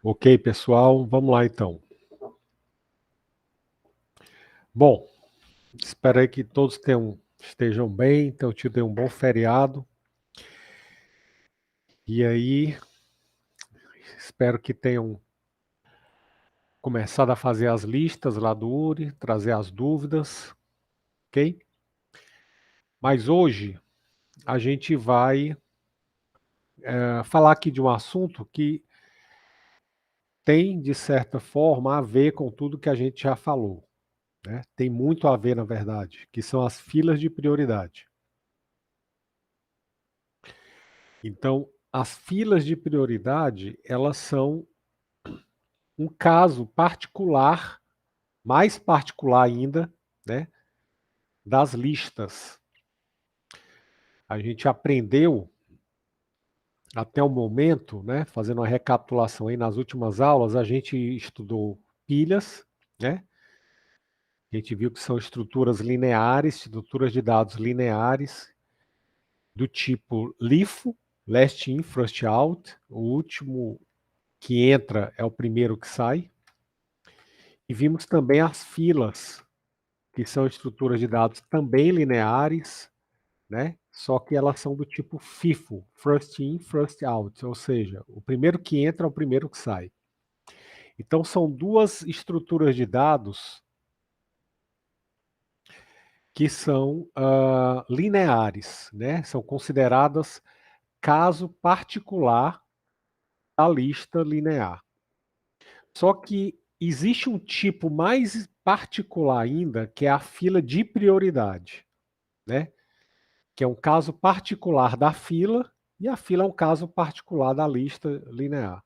Ok, pessoal, vamos lá então. Bom, espero aí que todos estejam bem, tenham tido um bom feriado. E aí, espero que tenham começado a fazer as listas lá do URI, trazer as dúvidas, ok? Mas hoje a gente vai falar aqui de um assunto que tem, de certa forma, a ver com tudo que a gente já falou, né? Tem muito a ver, na verdade, que são as filas de prioridade. Então, as filas de prioridade, elas são um caso particular, mais particular ainda, né, das listas. A gente aprendeu até o momento, né, fazendo uma recapitulação aí nas últimas aulas, a gente estudou pilhas, né? A gente viu que são estruturas lineares, estruturas de dados lineares, do tipo LIFO, last in, first out, o último que entra é o primeiro que sai. E vimos também as filas, que são estruturas de dados também lineares, né? Só que elas são do tipo FIFO, first in, first out, ou seja, o primeiro que entra é o primeiro que sai. Então são duas estruturas de dados que são lineares, né? São consideradas caso particular da lista linear. Só que existe um tipo mais particular ainda, que é a fila de prioridade, né? Que é um caso particular da fila, e a fila é um caso particular da lista linear.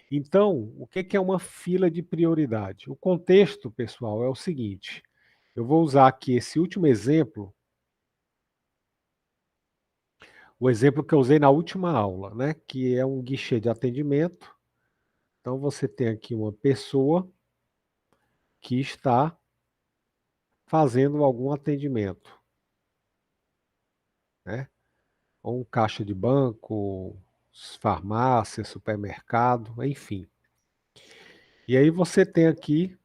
Então, o que é uma fila de prioridade? O contexto, pessoal, é o seguinte: eu vou usar aqui esse último exemplo, o exemplo que eu usei na última aula, né? Que é um guichê de atendimento. Então, você tem aqui uma pessoa que está fazendo algum atendimento, né? Ou um caixa de banco, farmácia, supermercado, enfim. E aí você tem aqui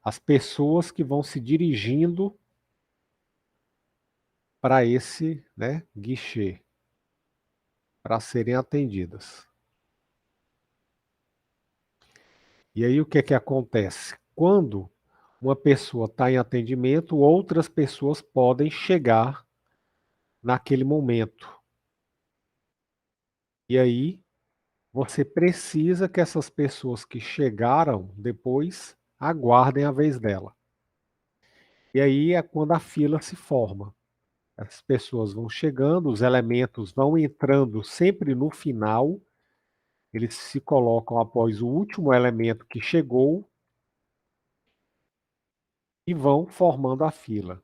as pessoas que vão se dirigindo para esse, né, guichê, para serem atendidas. E aí o que acontece? Quando uma pessoa está em atendimento, outras pessoas podem chegar naquele momento. E aí você precisa que essas pessoas que chegaram depois aguardem a vez dela. E aí é quando a fila se forma. As pessoas vão chegando, os elementos vão entrando sempre no final, eles se colocam após o último elemento que chegou e vão formando a fila,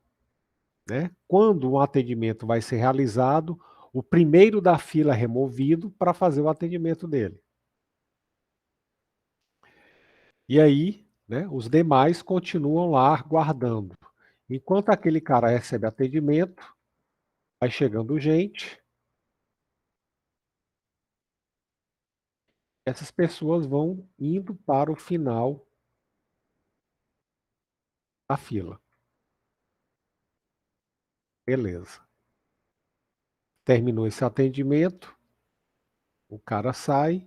né? Quando um atendimento vai ser realizado, o primeiro da fila é removido para fazer o atendimento dele. E aí, né, os demais continuam lá aguardando. Enquanto aquele cara recebe atendimento, vai chegando gente, essas pessoas vão indo para o final da fila. Beleza. Terminou esse atendimento, o cara sai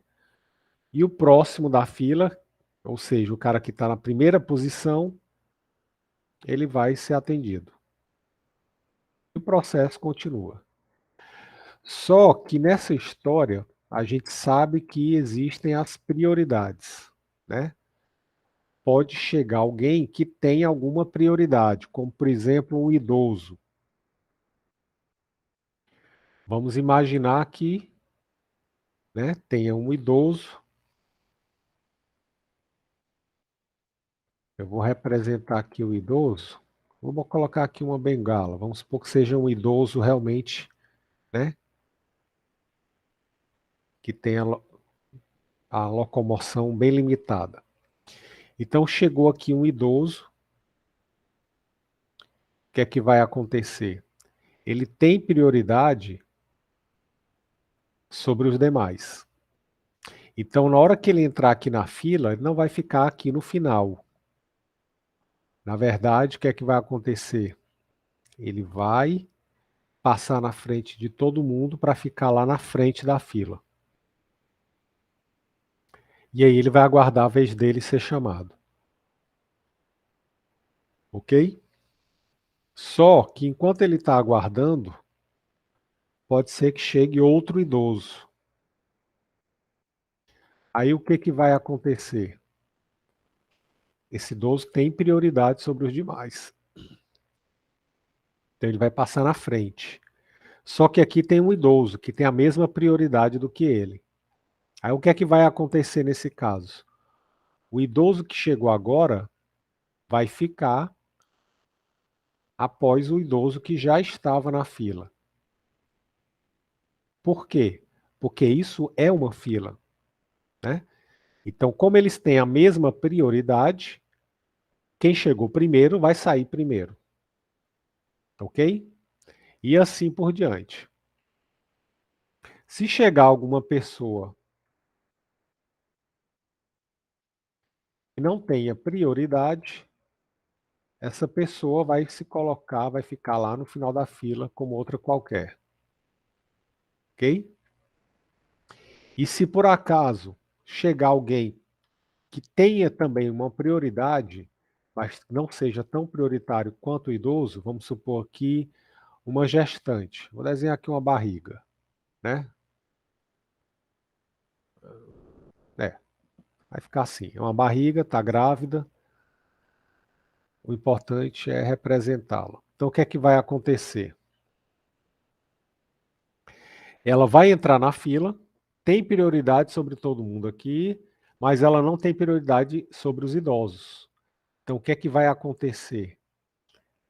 e o próximo da fila, ou seja, o cara que está na primeira posição, ele vai ser atendido. E o processo continua. Só que nessa história, a gente sabe que existem as prioridades, né? Pode chegar alguém que tem alguma prioridade, como por exemplo um idoso. Vamos imaginar que, né, tenha um idoso. Eu vou representar aqui o idoso. Vamos colocar aqui uma bengala. Vamos supor que seja um idoso realmente, né, que tenha a locomoção bem limitada. Então chegou aqui um idoso. O que é que vai acontecer? Ele tem prioridade sobre os demais. Então, na hora que ele entrar aqui na fila, ele não vai ficar aqui no final. Na verdade, o que é que vai acontecer? Ele vai passar na frente de todo mundo para ficar lá na frente da fila. E aí ele vai aguardar a vez dele ser chamado. Ok? Só que enquanto ele está aguardando, pode ser que chegue outro idoso. Aí o que vai acontecer? Esse idoso tem prioridade sobre os demais. Então ele vai passar na frente. Só que aqui tem um idoso que tem a mesma prioridade do que ele. Aí o que é que vai acontecer nesse caso? O idoso que chegou agora vai ficar após o idoso que já estava na fila. Por quê? Porque isso é uma fila, né? Então, como eles têm a mesma prioridade, quem chegou primeiro vai sair primeiro. Ok? E assim por diante. Se chegar alguma pessoa que não tenha prioridade, essa pessoa vai se colocar, vai ficar lá no final da fila como outra qualquer. Ok? E se por acaso chegar alguém que tenha também uma prioridade, mas não seja tão prioritário quanto o idoso, vamos supor aqui uma gestante. Vou desenhar aqui uma barriga, né? Vai ficar assim, é uma barriga, está grávida, o importante é representá-la. Então o que é que vai acontecer? Ela vai entrar na fila, tem prioridade sobre todo mundo aqui, mas ela não tem prioridade sobre os idosos. Então o que é que vai acontecer?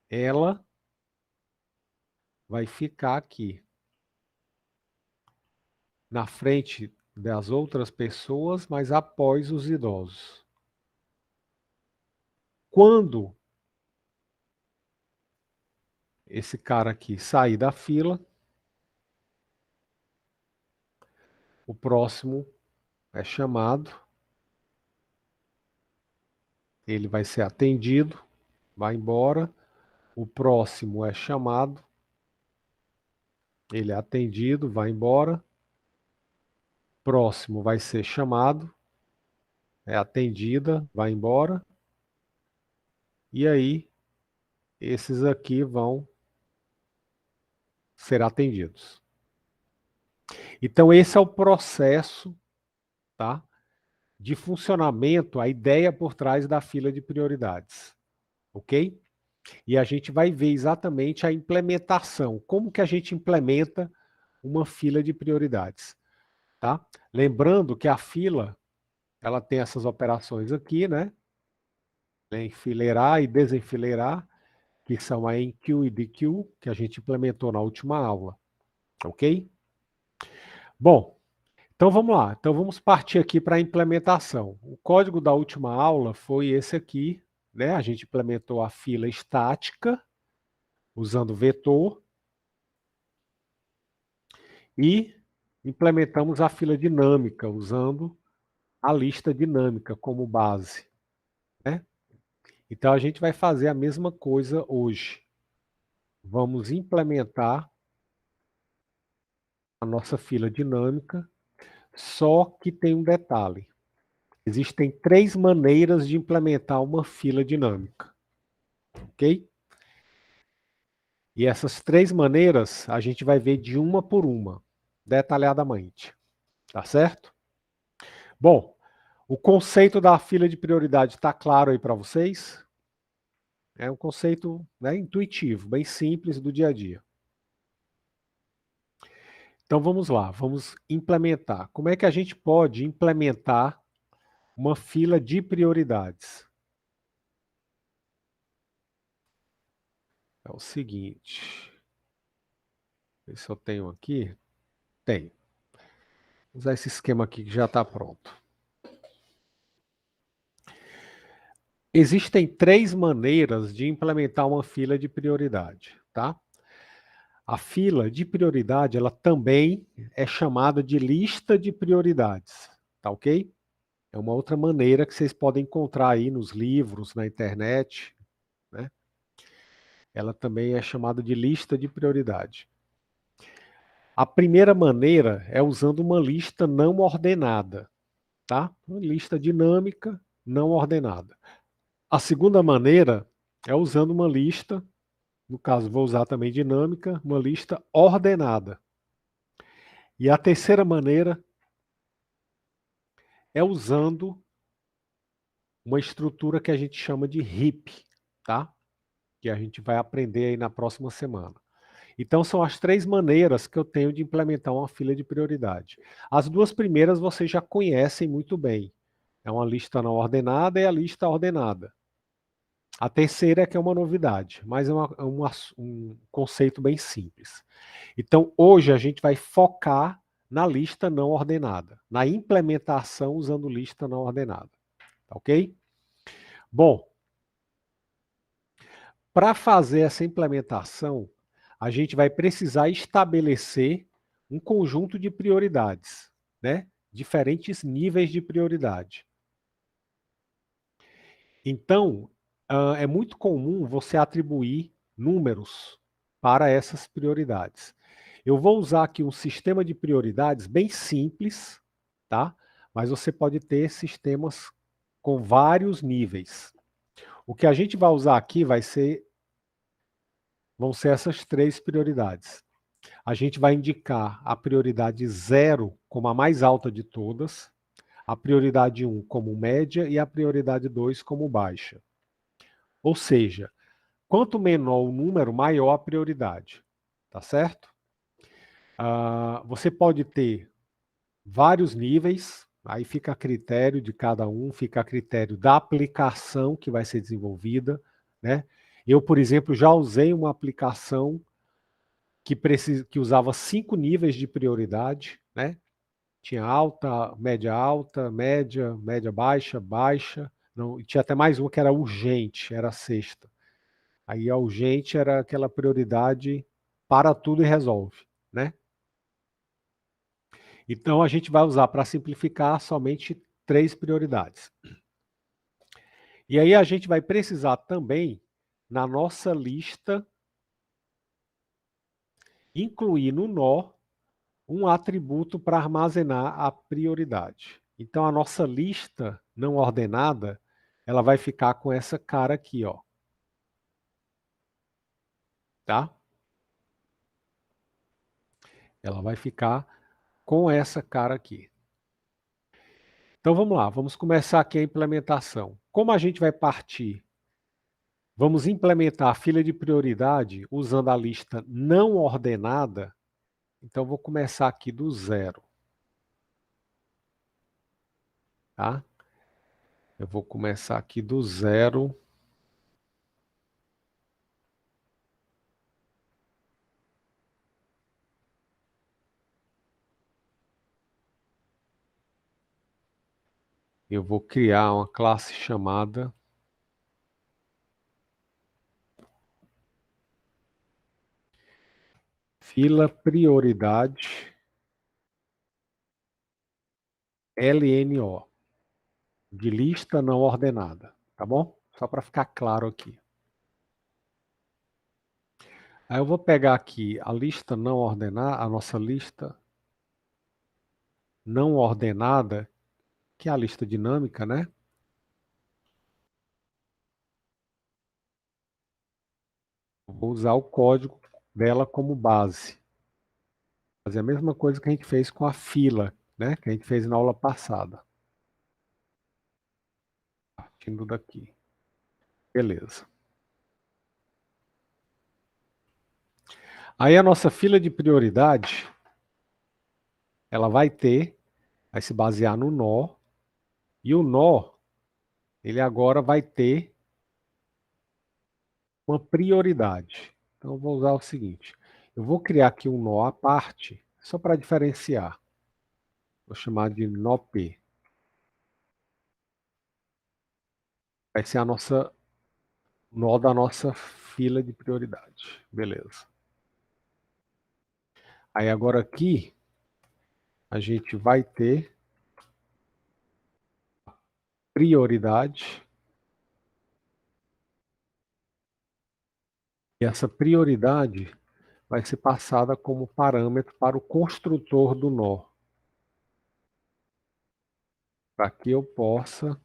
Ela vai ficar aqui, na frente das outras pessoas, mas após os idosos. Quando esse cara aqui sair da fila, o próximo é chamado, ele vai ser atendido, vai embora, o próximo é chamado, ele é atendido, vai embora, próximo vai ser chamado, é atendida, vai embora, e aí esses aqui vão ser atendidos. Então esse é o processo, tá, de funcionamento, a ideia por trás da fila de prioridades, ok? E a gente vai ver exatamente a implementação, como que a gente implementa uma fila de prioridades, tá? Lembrando que a fila, ela tem essas operações aqui, né? Enfileirar e desenfileirar, que são a enqueue e dequeue, que a gente implementou na última aula, ok? Bom, então vamos lá. Então vamos partir aqui para a implementação. O código da última aula foi esse aqui, né? A gente implementou a fila estática, usando vetor, e implementamos a fila dinâmica, usando a lista dinâmica como base, né? Então a gente vai fazer a mesma coisa hoje. Vamos implementar a nossa fila dinâmica, só que tem um detalhe. Existem 3 maneiras de implementar uma fila dinâmica, ok? E essas 3 maneiras a gente vai ver de uma por uma, detalhadamente, tá certo? Bom, o conceito da fila de prioridade está claro aí para vocês? É um conceito, né, intuitivo, bem simples do dia a dia. Então vamos lá, vamos implementar. Como é que a gente pode implementar uma fila de prioridades? É o seguinte, ver se eu tenho aqui. Tenho. Vou usar esse esquema aqui que já está pronto. Existem 3 maneiras de implementar uma fila de prioridade, tá? A fila de prioridade, ela também é chamada de lista de prioridades, tá ok? É uma outra maneira que vocês podem encontrar aí nos livros, na internet, né? Ela também é chamada de lista de prioridade. A primeira maneira é usando uma lista não ordenada, tá? Uma lista dinâmica não ordenada. A segunda maneira é usando uma lista, no caso vou usar também dinâmica, uma lista ordenada. E a terceira maneira é usando uma estrutura que a gente chama de HIP, tá? Que a gente vai aprender aí na próxima semana. Então, são as três maneiras que eu tenho de implementar uma fila de prioridade. As duas primeiras vocês já conhecem muito bem. É uma lista não ordenada e a lista ordenada. A terceira é que é uma novidade, mas é um conceito bem simples. Então, hoje a gente vai focar na lista não ordenada, na implementação usando lista não ordenada. Tá ok? Bom, para fazer essa implementação, a gente vai precisar estabelecer um conjunto de prioridades, né? Diferentes níveis de prioridade. Então, é muito comum você atribuir números para essas prioridades. Eu vou usar aqui um sistema de prioridades bem simples, tá? Mas você pode ter sistemas com vários níveis. O que a gente vai usar aqui vão ser essas três prioridades. A gente vai indicar a prioridade 0 como a mais alta de todas, a prioridade 1 como média e a prioridade 2 como baixa. Ou seja, quanto menor o número, maior a prioridade. Tá certo? Você pode ter vários níveis, aí fica a critério de cada um, fica a critério da aplicação que vai ser desenvolvida, né? Eu, por exemplo, já usei uma aplicação que usava 5 níveis de prioridade, né? Tinha alta, média baixa, baixa. Não, e tinha até mais uma que era urgente, era a sexta. Aí a urgente era aquela prioridade para tudo e resolve, né? Então a gente vai usar para simplificar somente 3 prioridades. E aí a gente vai precisar também, na nossa lista, incluir no nó um atributo para armazenar a prioridade. Então a nossa lista não ordenada, ela vai ficar com essa cara aqui, ó. Tá? Ela vai ficar com essa cara aqui. Então vamos lá, vamos começar aqui a implementação. Como a gente vai partir? Vamos implementar a fila de prioridade usando a lista não ordenada. Então vou começar aqui do 0. Tá? Eu vou começar aqui do 0. Eu vou criar uma classe chamada fila prioridade LNO, de lista não ordenada, tá bom? Só para ficar claro aqui. Aí eu vou pegar aqui a lista não ordenada, a nossa lista não ordenada, que é a lista dinâmica, né? Vou usar o código dela como base. Fazer a mesma coisa que a gente fez com a fila, né? Que a gente fez na aula passada. Partindo daqui. Beleza. Aí a nossa fila de prioridade, ela vai se basear no nó, e o nó, ele agora vai ter uma prioridade. Então eu vou usar o seguinte, eu vou criar aqui um nó à parte, só para diferenciar. Vou chamar de nó P. Vai ser a nossa nó da nossa fila de prioridade. Beleza. Aí agora aqui a gente vai ter prioridade. E essa prioridade vai ser passada como parâmetro para o construtor do nó, para que eu possa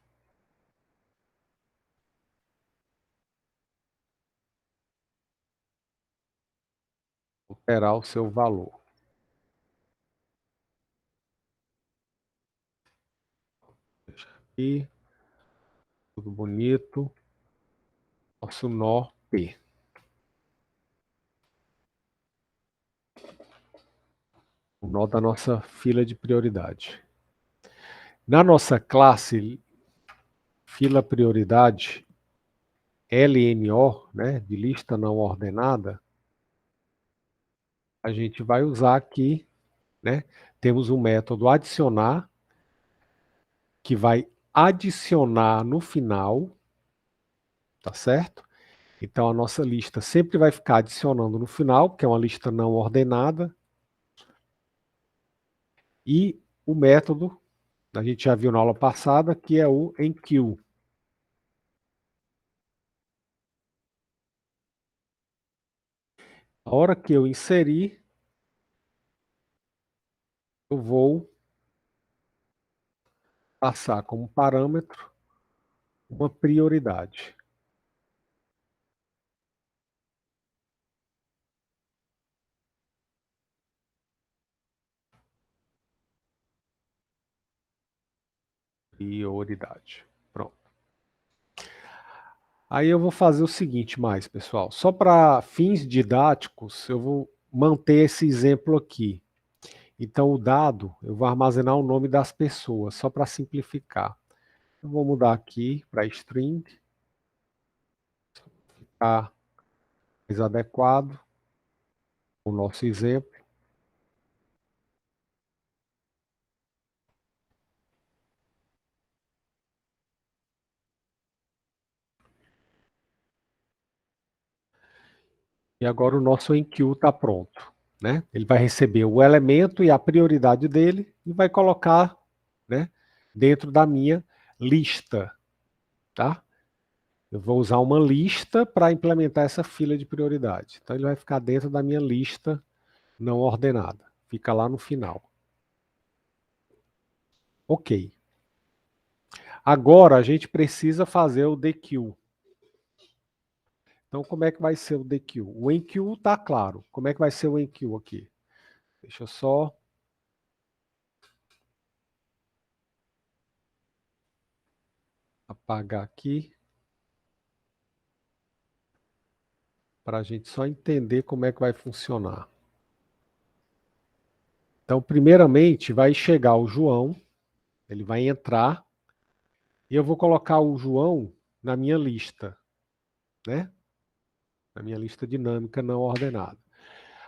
alterar o seu valor. Aqui, tudo bonito. Nosso nó P. O nó da nossa fila de prioridade. Na nossa classe fila prioridade, LNO, né, de lista não ordenada, a gente vai usar aqui, né, temos um método adicionar, que vai adicionar no final, tá certo? Então a nossa lista sempre vai ficar adicionando no final, que é uma lista não ordenada, e o método, a gente já viu na aula passada, que é o enqueue. A hora que eu inserir, eu vou passar como parâmetro uma prioridade. Prioridade. Pronto. Aí eu vou fazer o seguinte mais, pessoal. Só para fins didáticos, eu vou manter esse exemplo aqui. Então, o dado, eu vou armazenar o nome das pessoas, só para simplificar. Eu vou mudar aqui para string, ficar mais adequado o nosso exemplo. E agora o nosso enqueue está pronto. Né? Ele vai receber o elemento e a prioridade dele e vai colocar, né, dentro da minha lista. Tá? Eu vou usar uma lista para implementar essa fila de prioridade. Então ele vai ficar dentro da minha lista não ordenada. Fica lá no final. Ok. Agora a gente precisa fazer o dequeue. Então como é que vai ser o dequeue? O enqueue está claro. Como é que vai ser o enqueue aqui? Deixa eu só apagar aqui para a gente só entender como é que vai funcionar. Então, primeiramente, vai chegar o João, ele vai entrar, e eu vou colocar o João na minha lista, né? Na minha lista dinâmica não ordenada.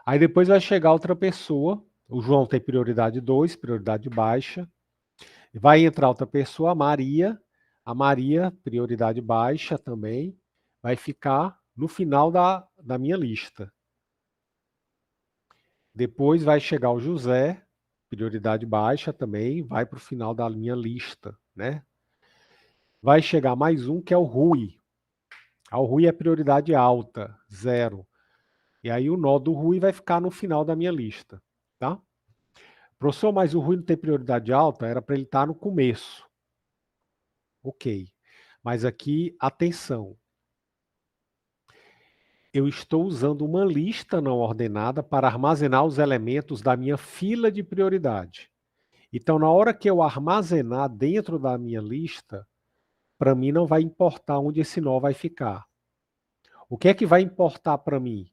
Aí depois vai chegar outra pessoa, o João tem prioridade 2, prioridade baixa, vai entrar outra pessoa, a Maria, prioridade baixa também, vai ficar no final da minha lista. Depois vai chegar o José, prioridade baixa também, vai para o final da minha lista, né? Vai chegar mais um que é o Rui. O Rui é prioridade alta, 0. E aí o nó do Rui vai ficar no final da minha lista, tá? Professor, mas o Rui não tem prioridade alta? Era para ele estar no começo. Ok. Mas aqui, atenção. Eu estou usando uma lista não ordenada para armazenar os elementos da minha fila de prioridade. Então, na hora que eu armazenar dentro da minha lista, para mim não vai importar onde esse nó vai ficar. O que é que vai importar para mim?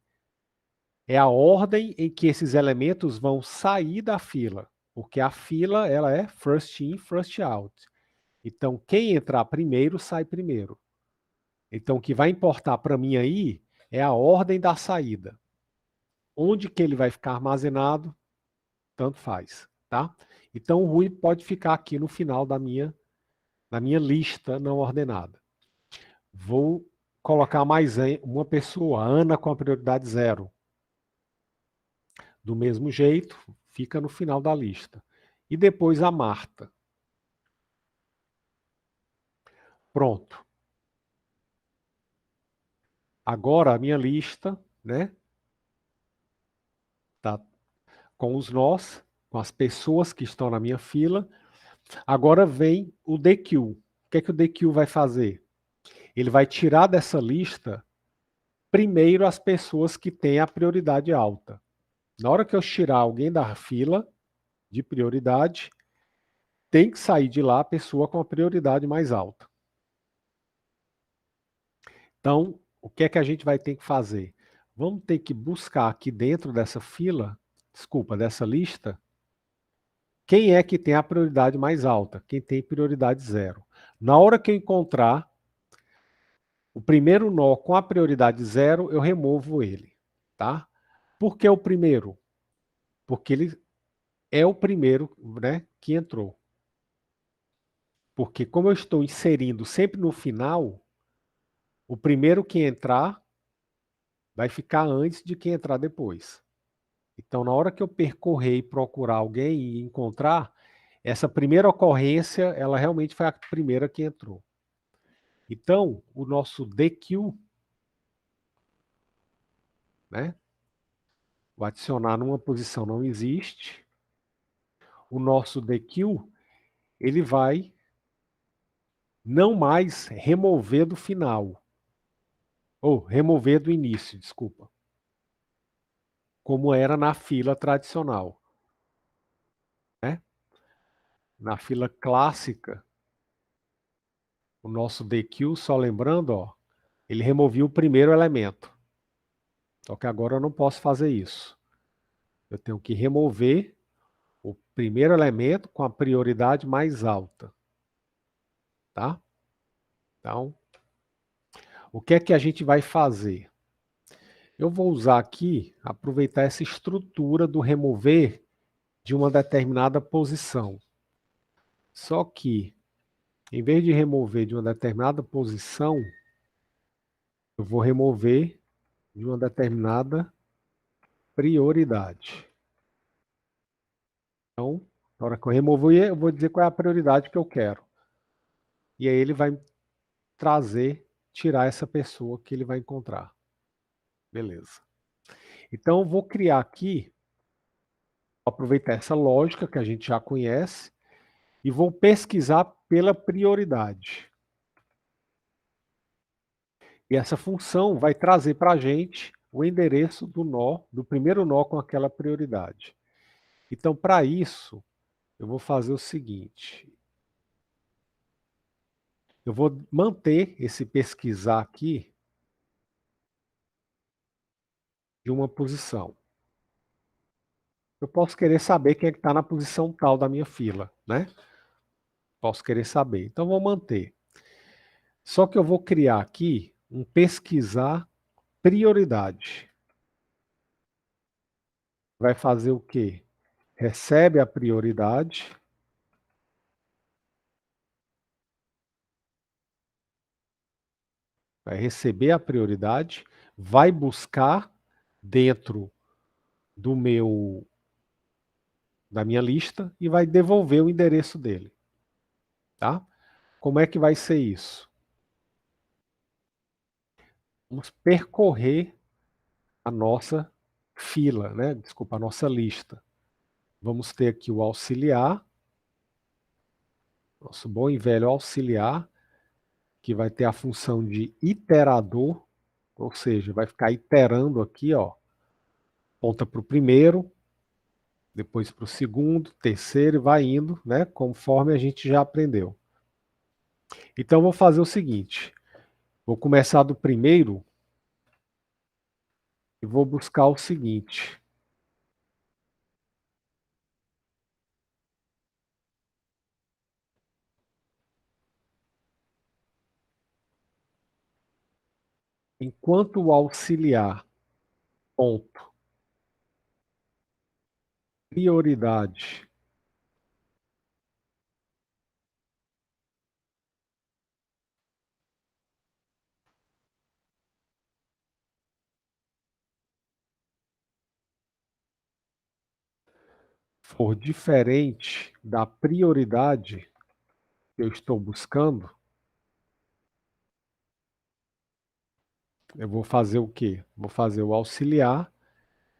É a ordem em que esses elementos vão sair da fila, porque a fila ela é first in, first out. Então, quem entrar primeiro, sai primeiro. Então, o que vai importar para mim aí é a ordem da saída. Onde que ele vai ficar armazenado, tanto faz, tá? Então, o Rui pode ficar aqui no final da minha lista não ordenada. Vou colocar mais uma pessoa, a Ana com a prioridade 0. Do mesmo jeito, fica no final da lista. E depois a Marta. Pronto. Agora a minha lista, né, tá com os nós, com as pessoas que estão na minha fila. Agora vem o DQ. O que é que o DQ vai fazer? Ele vai tirar dessa lista primeiro as pessoas que têm a prioridade alta. Na hora que eu tirar alguém da fila de prioridade, tem que sair de lá a pessoa com a prioridade mais alta. Então, o que é que a gente vai ter que fazer? Vamos ter que buscar aqui dentro dessa fila, desculpa, dessa lista, quem é que tem a prioridade mais alta, quem tem prioridade zero. Na hora que eu encontrar o primeiro nó com a prioridade zero, eu removo ele, tá? Por que o primeiro? Porque ele é o primeiro, né, que entrou. Porque como eu estou inserindo sempre no final, o primeiro que entrar vai ficar antes de quem entrar depois. Então, na hora que eu percorrer e procurar alguém e encontrar, essa primeira ocorrência, ela realmente foi a primeira que entrou. Então, o nosso DQ, né? O adicionar numa posição não existe. O nosso DQ, ele vai não mais remover do final. Ou remover do início, desculpa. Como era na fila tradicional. Né? Na fila clássica, o nosso DQ, só lembrando, ó, ele removia o primeiro elemento. Só que agora eu não posso fazer isso. Eu tenho que remover o primeiro elemento com a prioridade mais alta. Tá? Então, o que é que a gente vai fazer? Eu vou usar aqui, aproveitar essa estrutura do remover de uma determinada posição. Só que, em vez de remover de uma determinada posição, eu vou remover de uma determinada prioridade. Então, na hora que eu remover, eu vou dizer qual é a prioridade que eu quero. E aí ele vai trazer, tirar essa pessoa que ele vai encontrar. Beleza. Então, eu vou criar aqui, aproveitar essa lógica que a gente já conhece, e vou pesquisar pela prioridade. E essa função vai trazer para a gente o endereço do nó, do primeiro nó com aquela prioridade. Então, para isso, eu vou fazer o seguinte. Eu vou manter esse pesquisar aqui de uma posição. Eu posso querer saber quem é que está na posição tal da minha fila, né? Posso querer saber. Então, vou manter. Só que eu vou criar aqui um pesquisar prioridade. Vai fazer o quê? Recebe a prioridade. Vai receber a prioridade, vai buscar dentro do da minha lista e vai devolver o endereço dele. Tá? Como é que vai ser isso? Vamos percorrer a nossa fila, né? Desculpa, a nossa lista. Vamos ter aqui o auxiliar, nosso bom e velho auxiliar, que vai ter a função de iterador, ou seja, vai ficar iterando aqui, ó, ponta para o primeiro, depois para o segundo, terceiro e vai indo, né? Conforme a gente já aprendeu. Então, eu vou fazer o seguinte, vou começar do primeiro e vou buscar o seguinte. Enquanto o auxiliar, ponto, prioridade, for diferente da prioridade que eu estou buscando, eu vou fazer o quê? Vou fazer o auxiliar,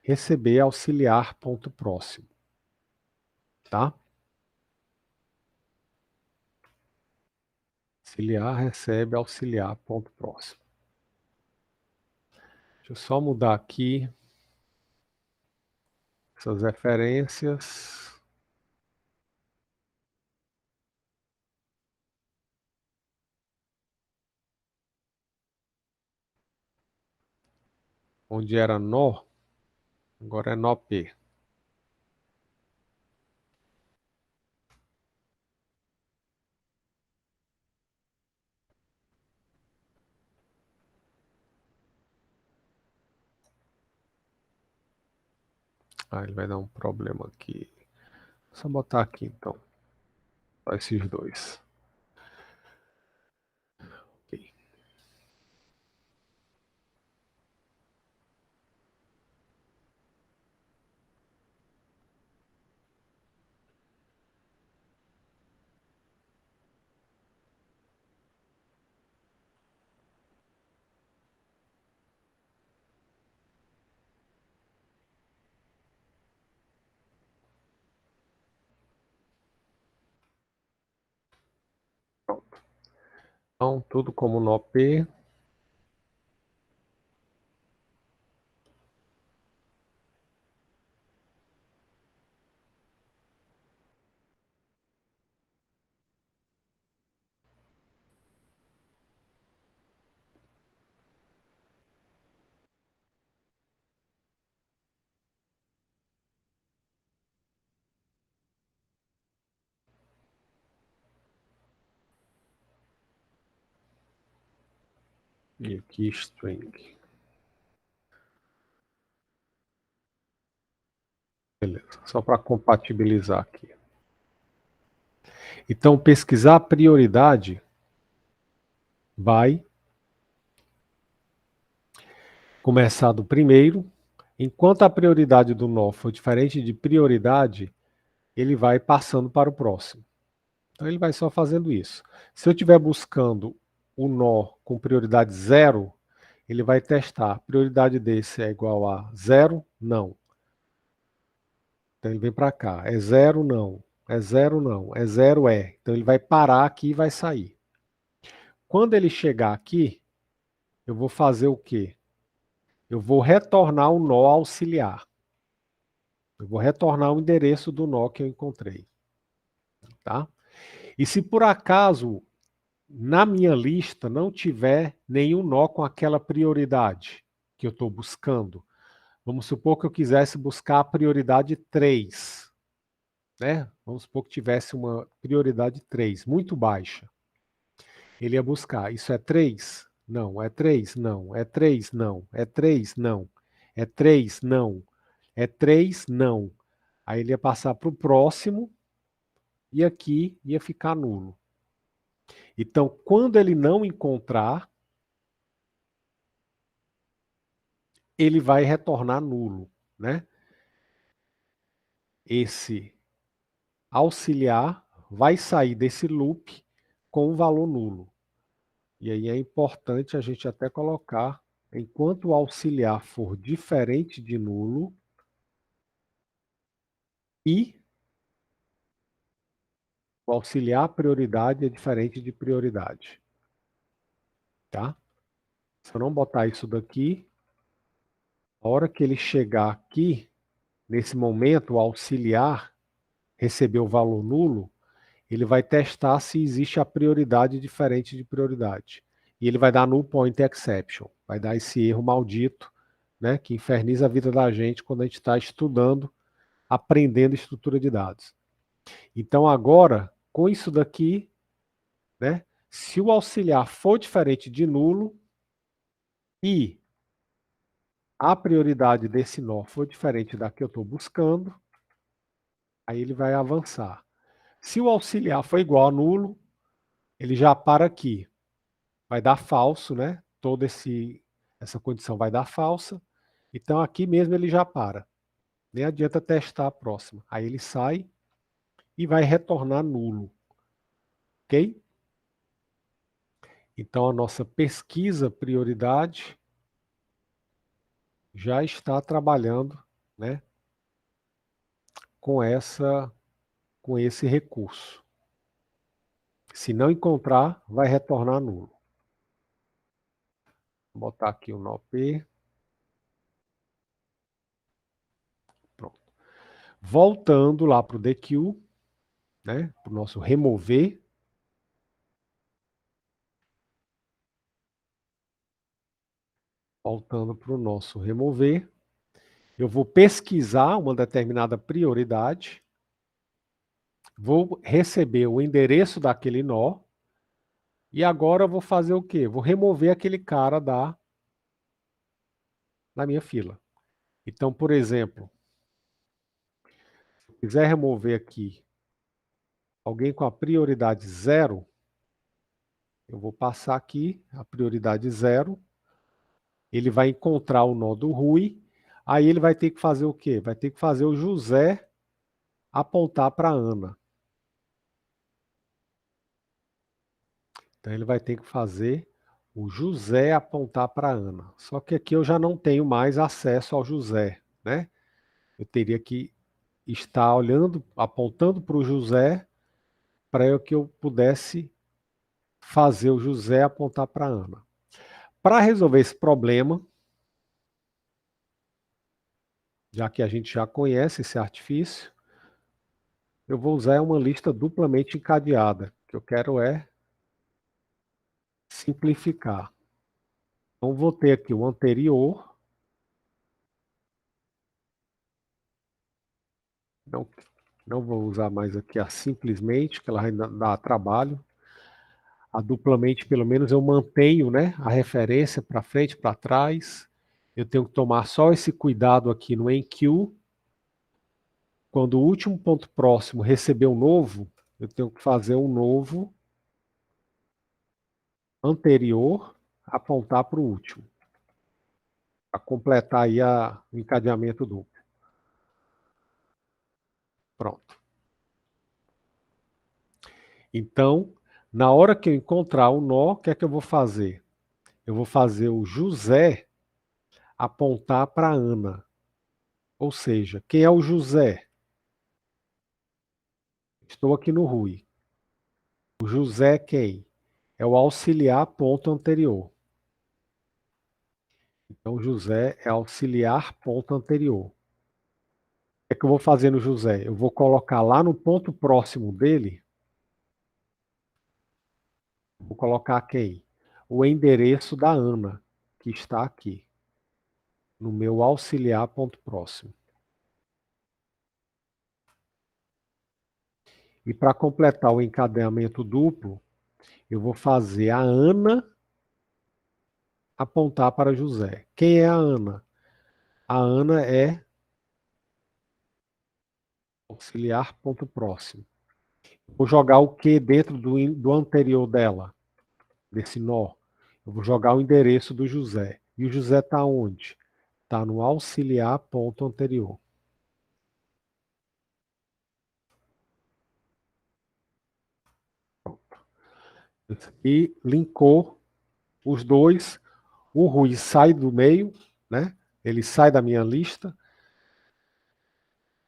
receber auxiliar ponto próximo, tá? Auxiliar recebe auxiliar ponto próximo. Deixa eu só mudar aqui essas referências. Onde era nó, agora é nó P. Ah, ele vai dar um problema aqui. Só botar aqui então. Só esses dois. Ok. Pronto. Então, tudo como nó P. E aqui string. Beleza. Só para compatibilizar aqui. Então, pesquisar a prioridade vai começar do primeiro. Enquanto a prioridade do nó for diferente de prioridade, ele vai passando para o próximo. Então, ele vai só fazendo isso. Se eu estiver buscando o nó com prioridade 0, ele vai testar. A prioridade desse é igual a 0? Não. Então, ele vem para cá. É 0? Não. É 0? Não. É 0? É. Então, ele vai parar aqui e vai sair. Quando ele chegar aqui, eu vou fazer o quê? Eu vou retornar o nó auxiliar. Eu vou retornar o endereço do nó que eu encontrei. Tá? E se por acaso na minha lista não tiver nenhum nó com aquela prioridade que eu estou buscando, vamos supor que eu quisesse buscar a prioridade 3, né? Vamos supor que tivesse uma prioridade 3, muito baixa. Ele ia buscar, isso é 3? Não. É 3? Não. É 3? Não. É 3? Não. É 3? Não. É 3? Não. Aí ele ia passar para o próximo e aqui ia ficar nulo. Então, quando ele não encontrar, ele vai retornar nulo, né? Esse auxiliar vai sair desse loop com um valor nulo. E aí é importante a gente até colocar, enquanto o auxiliar for diferente de nulo e o auxiliar prioridade é diferente de prioridade. Tá? Se eu não botar isso daqui, a hora que ele chegar aqui, nesse momento, o auxiliar recebeu o valor nulo, ele vai testar se existe a prioridade diferente de prioridade. E ele vai dar null point exception, vai dar esse erro maldito, né, que inferniza a vida da gente quando a gente está estudando, aprendendo estrutura de dados. Então agora, com isso daqui, né, se o auxiliar for diferente de nulo e a prioridade desse nó for diferente da que eu estou buscando, aí ele vai avançar. Se o auxiliar for igual a nulo, ele já para aqui. Vai dar falso, né? Toda essa condição vai dar falsa. Então aqui mesmo ele já para. Nem adianta testar a próxima. Aí ele sai e vai retornar nulo. Ok? Então a nossa pesquisa prioridade já está trabalhando, né, com esse recurso. Se não encontrar, vai retornar nulo. Vou botar aqui o nó P. Pronto. Voltando lá para o DQ, né, para o nosso remover. Voltando para o nosso remover. Eu vou pesquisar uma determinada prioridade. Vou receber o endereço daquele nó. E agora eu vou fazer o quê? Vou remover aquele cara da minha fila. Então, por exemplo, se eu quiser remover aqui alguém com a prioridade 0, eu vou passar aqui a prioridade 0. Ele vai encontrar o nó do Rui. Aí ele vai ter que fazer o quê? Vai ter que fazer o José apontar para a Ana. Então ele vai ter que fazer o José apontar para a Ana. Só que aqui eu já não tenho mais acesso ao José, né? Eu teria que estar olhando, apontando para o José, para que eu pudesse fazer o José apontar para a Ana. Para resolver esse problema, já que a gente já conhece esse artifício, eu vou usar uma lista duplamente encadeada. O que eu quero é simplificar. Então, vou ter aqui o anterior. Não, não vou usar mais aqui a simplesmente, que ela vai dar trabalho. A duplamente, pelo menos, eu mantenho, né, a referência para frente, para trás. Eu tenho que tomar só esse cuidado aqui no enqueue. Quando o último ponto próximo receber um novo, eu tenho que fazer um novo anterior apontar para o último, para completar aí o encadeamento duplo. Pronto. Então, na hora que eu encontrar o nó, o que é que eu vou fazer? Eu vou fazer o José apontar para a Ana. Ou seja, quem é o José? Estou aqui no Rui. O José é quem? É o auxiliar ponto anterior. Então, José é auxiliar ponto anterior. O que é que eu vou fazer no José? Eu vou colocar lá no ponto próximo dele, vou colocar quem? O endereço da Ana, que está aqui, no meu auxiliar ponto próximo. E para completar o encadeamento duplo, eu vou fazer a Ana apontar para José. Quem é a Ana? A Ana é auxiliar ponto próximo. Vou jogar o que dentro do anterior dela, desse nó? Eu vou jogar o endereço do José. E o José está onde? Está no auxiliar ponto anterior. E linkou os dois. O Rui sai do meio, né? Ele sai da minha lista.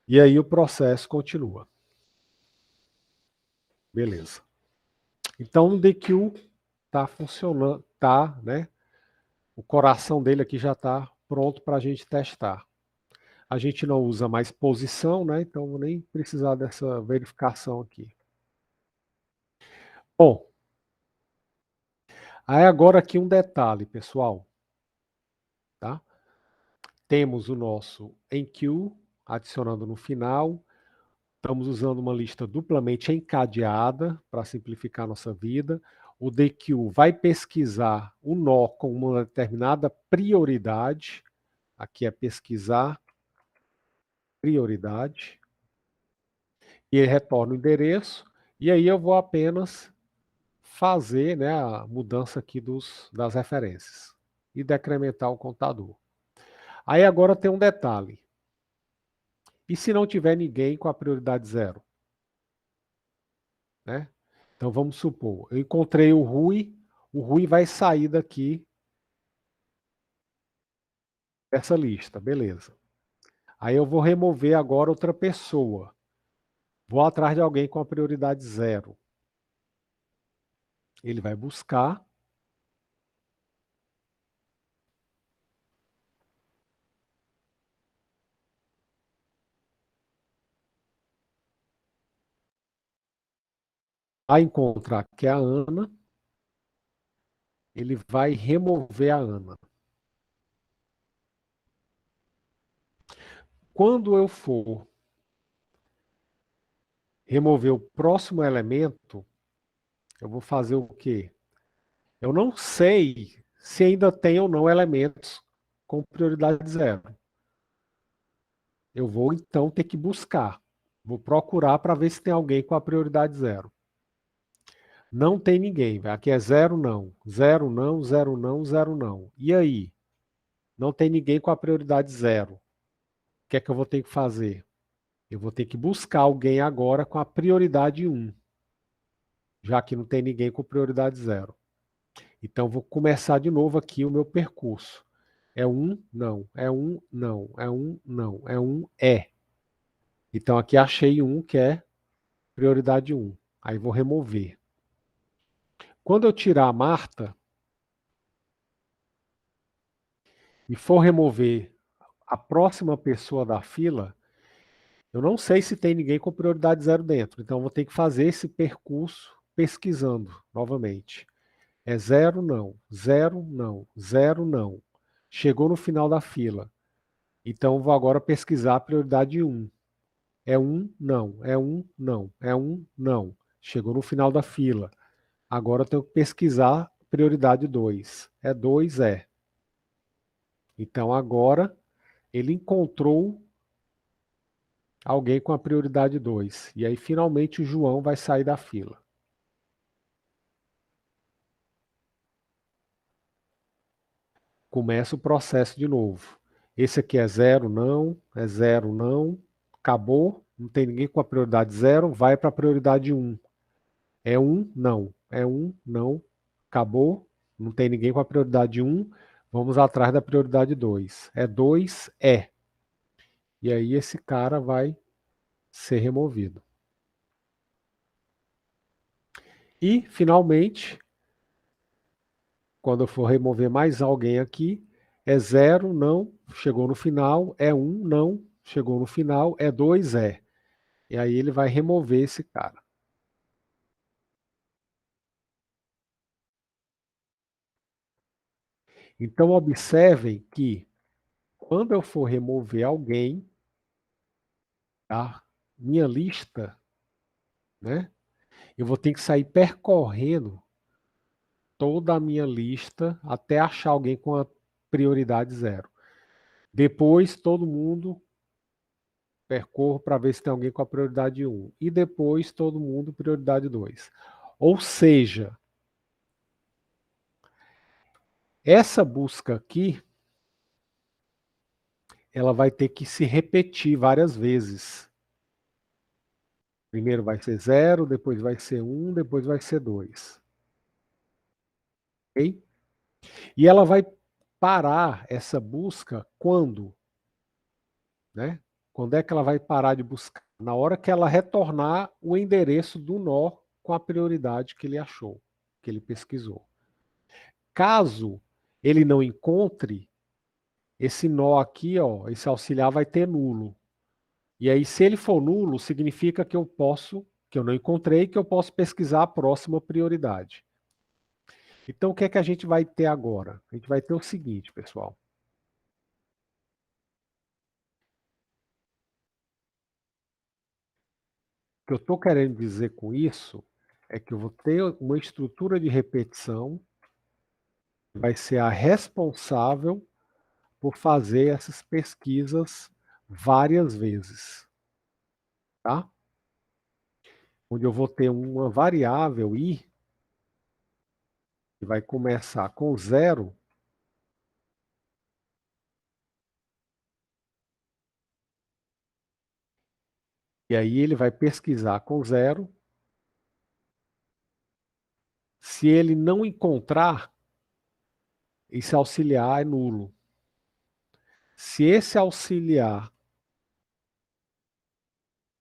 E aí o processo continua. Beleza. Então o DQ está funcionando, tá, né? O coração dele aqui já está pronto para a gente testar. A gente não usa mais posição, né? Então vou nem precisar dessa verificação aqui. Bom, aí agora aqui um detalhe, pessoal. Tá? Temos o nosso enqueue, adicionando no final. Estamos usando uma lista duplamente encadeada para simplificar a nossa vida. O DQ vai pesquisar o nó com uma determinada prioridade. Aqui é pesquisar prioridade. E ele retorna o endereço. E aí eu vou apenas fazer, né, a mudança aqui das referências e decrementar o contador. Aí agora tem um detalhe. E se não tiver ninguém com a prioridade 0? Né? Então vamos supor, eu encontrei o Rui vai sair daqui Essa lista, beleza. Aí eu vou remover agora outra pessoa. Vou atrás de alguém com a prioridade 0. Ele vai buscar. Vai encontrar que é a Ana. Ele vai remover a Ana. Quando eu for remover o próximo elemento, eu vou fazer o quê? Eu não sei se ainda tem ou não elementos com prioridade 0. Eu vou então ter que buscar. Vou procurar para ver se tem alguém com a prioridade 0. Não tem ninguém. Aqui é 0 não. 0 não, 0 não, 0 não. E aí? Não tem ninguém com a prioridade 0. O que é que eu vou ter que fazer? Eu vou ter que buscar alguém agora com a prioridade 1, já que não tem ninguém com prioridade 0. Então, vou começar de novo aqui o meu percurso. É um, não. É um, não. É um, não. É um, é. Então, aqui achei um que é prioridade 1. Aí vou remover. Quando eu tirar a Marta e for remover a próxima pessoa da fila, eu não sei se tem ninguém com prioridade 0 dentro. Então, eu vou ter que fazer esse percurso pesquisando novamente. É 0, não. 0, não. 0, não. Chegou no final da fila. Então, vou agora pesquisar a prioridade 1. É 1, não. É 1, não. É 1, não. Chegou no final da fila. Agora eu tenho que pesquisar prioridade 2. É 2, é. Então, agora ele encontrou alguém com a prioridade 2. E aí, finalmente, o João vai sair da fila. Começa o processo de novo. Esse aqui é 0, não. É 0, não. Acabou. Não tem ninguém com a prioridade 0. Vai para a prioridade 1. É 1, não. É 1, não. Acabou. Não tem ninguém com a prioridade 1. Vamos atrás da prioridade 2. É 2, é. E aí esse cara vai ser removido. E, finalmente, quando eu for remover mais alguém aqui, é 0, não, chegou no final, é 1, não, chegou no final, é 2, é. E aí ele vai remover esse cara. Então, observem que quando eu for remover alguém, tá? Minha lista, né? Eu vou ter que sair percorrendo toda a minha lista até achar alguém com a prioridade 0. Depois, todo mundo percorro para ver se tem alguém com a prioridade 1. E depois, todo mundo prioridade 2. Ou seja, essa busca aqui, ela vai ter que se repetir várias vezes. Primeiro vai ser 0, depois vai ser 1, depois vai ser 2. Ok? E ela vai parar essa busca quando? Né? Quando é que ela vai parar de buscar? Na hora que ela retornar o endereço do nó com a prioridade que ele achou, que ele pesquisou. Caso ele não encontre, esse nó aqui, ó, esse auxiliar vai ter nulo. E aí, se ele for nulo, significa que que eu não encontrei, que eu posso pesquisar a próxima prioridade. Então, o que é que a gente vai ter agora? A gente vai ter o seguinte, pessoal. O que eu estou querendo dizer com isso é que eu vou ter uma estrutura de repetição que vai ser a responsável por fazer essas pesquisas várias vezes, tá? Onde eu vou ter uma variável i, que vai começar com 0, e aí ele vai pesquisar com 0. Se ele não encontrar, esse auxiliar é nulo. Se esse auxiliar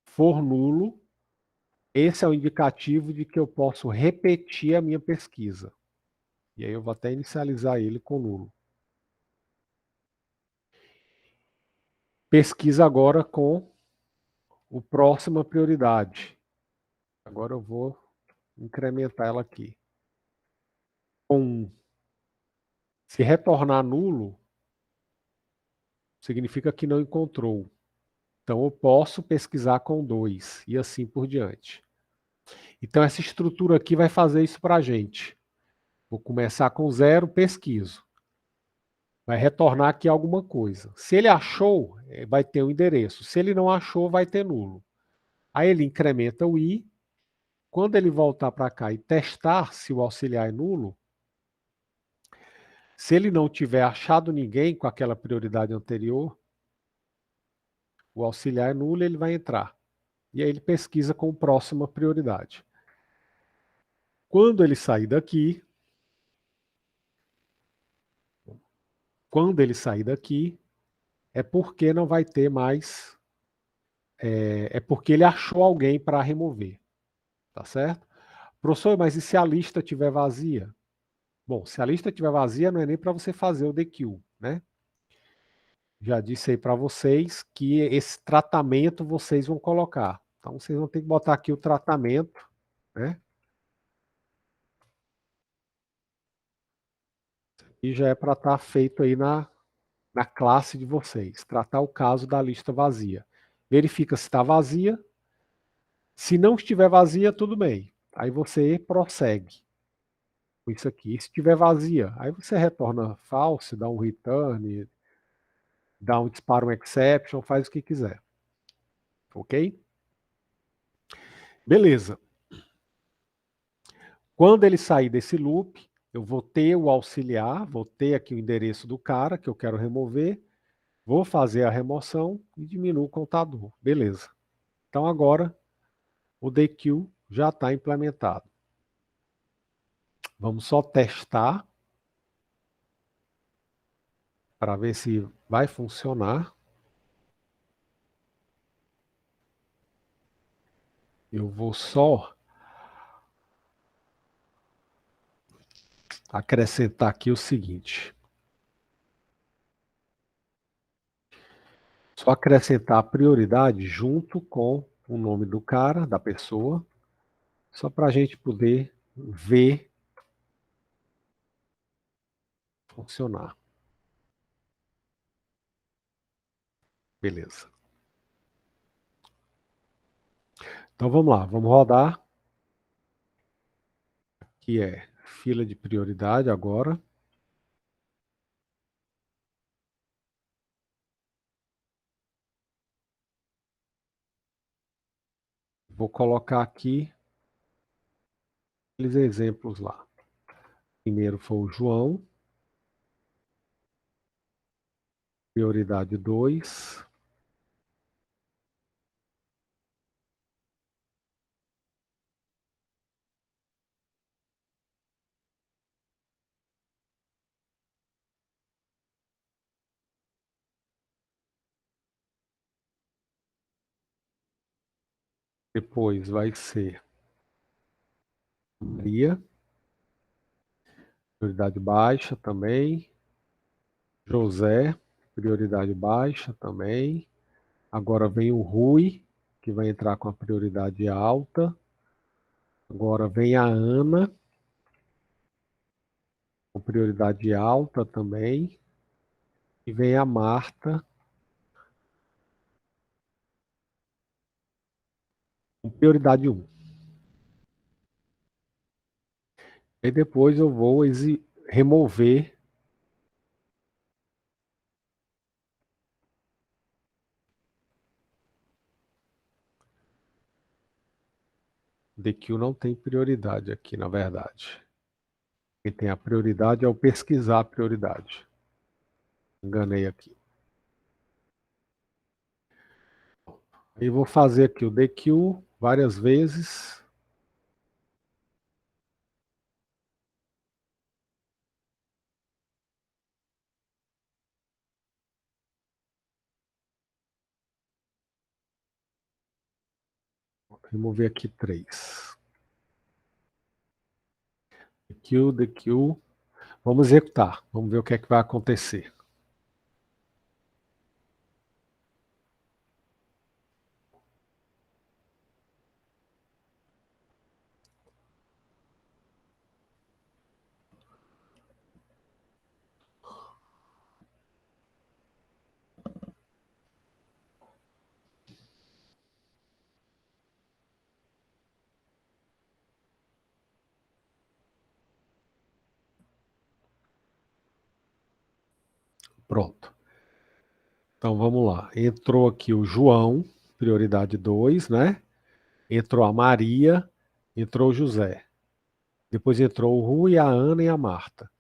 for nulo, esse é o indicativo de que eu posso repetir a minha pesquisa. E aí eu vou até inicializar ele com nulo. Pesquisa agora com o próxima prioridade. Agora eu vou incrementar ela aqui. Com 1. Se retornar nulo, significa que não encontrou. Então eu posso pesquisar com 2 e assim por diante. Então essa estrutura aqui vai fazer isso para a gente. Vou começar com 0, pesquiso. Vai retornar aqui alguma coisa. Se ele achou, vai ter um endereço. Se ele não achou, vai ter nulo. Aí ele incrementa o i. Quando ele voltar para cá e testar se o auxiliar é nulo, se ele não tiver achado ninguém com aquela prioridade anterior, o auxiliar é nulo, ele vai entrar. E aí ele pesquisa com a próxima prioridade. Quando ele sair daqui, é porque não vai ter mais, é porque ele achou alguém para remover, tá certo? Professor, mas e se a lista estiver vazia? Bom, se a lista estiver vazia, não é nem para você fazer o DQ, né? Já disse aí para vocês que esse tratamento vocês vão colocar. Então, vocês vão ter que botar aqui o tratamento, né? E já é para estar feito aí na classe de vocês. Tratar o caso da lista vazia. Verifica se está vazia. Se não estiver vazia, tudo bem. Aí você prossegue com isso aqui. Se estiver vazia, aí você retorna false, dá um return, dá um dispara um exception, faz o que quiser. Ok? Beleza. Quando ele sair desse loop, eu vou ter o auxiliar, vou ter aqui o endereço do cara que eu quero remover, vou fazer a remoção e diminuo o contador. Beleza. Então agora o DQ já está implementado. Vamos só testar para ver se vai funcionar. Eu vou só acrescentar aqui o seguinte. Só acrescentar a prioridade junto com o nome do cara, da pessoa, só para a gente poder ver funcionar. Beleza. Então vamos lá, vamos rodar. Aqui é fila de prioridade agora. Vou colocar aqui aqueles exemplos lá. Primeiro foi o João, prioridade 2. Depois vai ser Maria, prioridade baixa também. José, prioridade baixa também. Agora vem o Rui, que vai entrar com a prioridade alta. Agora vem a Ana, com prioridade alta também. E vem a Marta, com prioridade 1. E depois eu vou remover DQ não tem prioridade aqui, na verdade. Quem tem a prioridade é o pesquisar a prioridade. Enganei aqui. Aí vou fazer aqui o DQ várias vezes. remover aqui 3. DQ. Vamos executar. Vamos ver o que é que vai acontecer. Pronto. Então vamos lá. Entrou aqui o João, prioridade 2, né? Entrou a Maria, entrou o José. Depois entrou o Rui, a Ana e a Marta.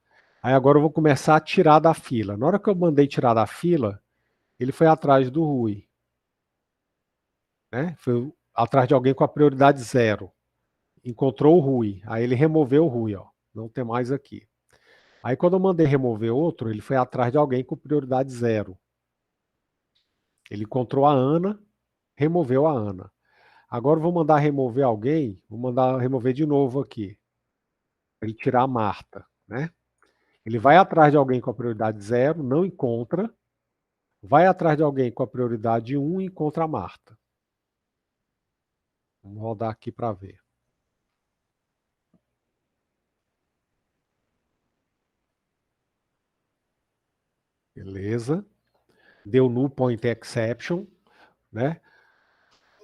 Aí agora eu vou começar a tirar da fila. Na hora que eu mandei tirar da fila, ele foi atrás do Rui, né? Foi atrás de alguém com a prioridade 0. Encontrou o Rui. Aí ele removeu o Rui, ó. Não tem mais aqui. Aí quando eu mandei remover outro, ele foi atrás de alguém com prioridade 0. Ele encontrou a Ana, removeu a Ana. Agora eu vou mandar remover alguém, vou mandar remover de novo aqui. Para ele tirar a Marta, né? Ele vai atrás de alguém com a prioridade 0, não encontra. Vai atrás de alguém com a prioridade 1 e encontra a Marta. Vamos rodar aqui para ver. Beleza. Deu null point exception, né?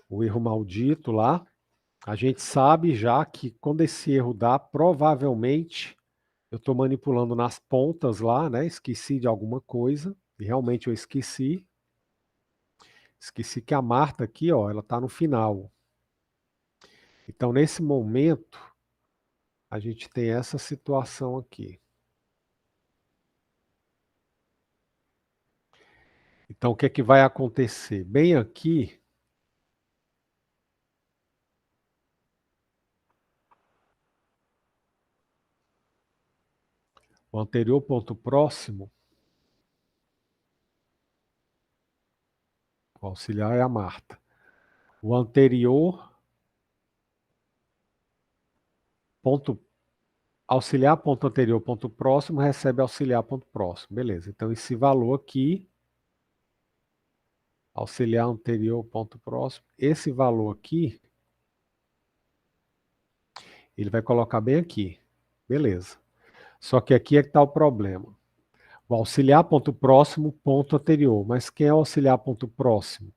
O erro maldito lá. A gente sabe já que quando esse erro dá, provavelmente eu estou manipulando nas pontas lá, né? Esqueci de alguma coisa. E realmente eu esqueci. Esqueci que a Marta aqui, ó, ela está no final. Então, nesse momento, a gente tem essa situação aqui. Então, o que é que vai acontecer? Bem aqui, o anterior ponto próximo, o auxiliar é a Marta. O anterior ponto auxiliar ponto anterior ponto próximo recebe auxiliar ponto próximo. Beleza. Então, esse valor aqui, auxiliar anterior ponto próximo, esse valor aqui, ele vai colocar bem aqui. Beleza. Só que aqui é que está o problema. O auxiliar ponto próximo, ponto anterior. Mas quem é o auxiliar ponto próximo?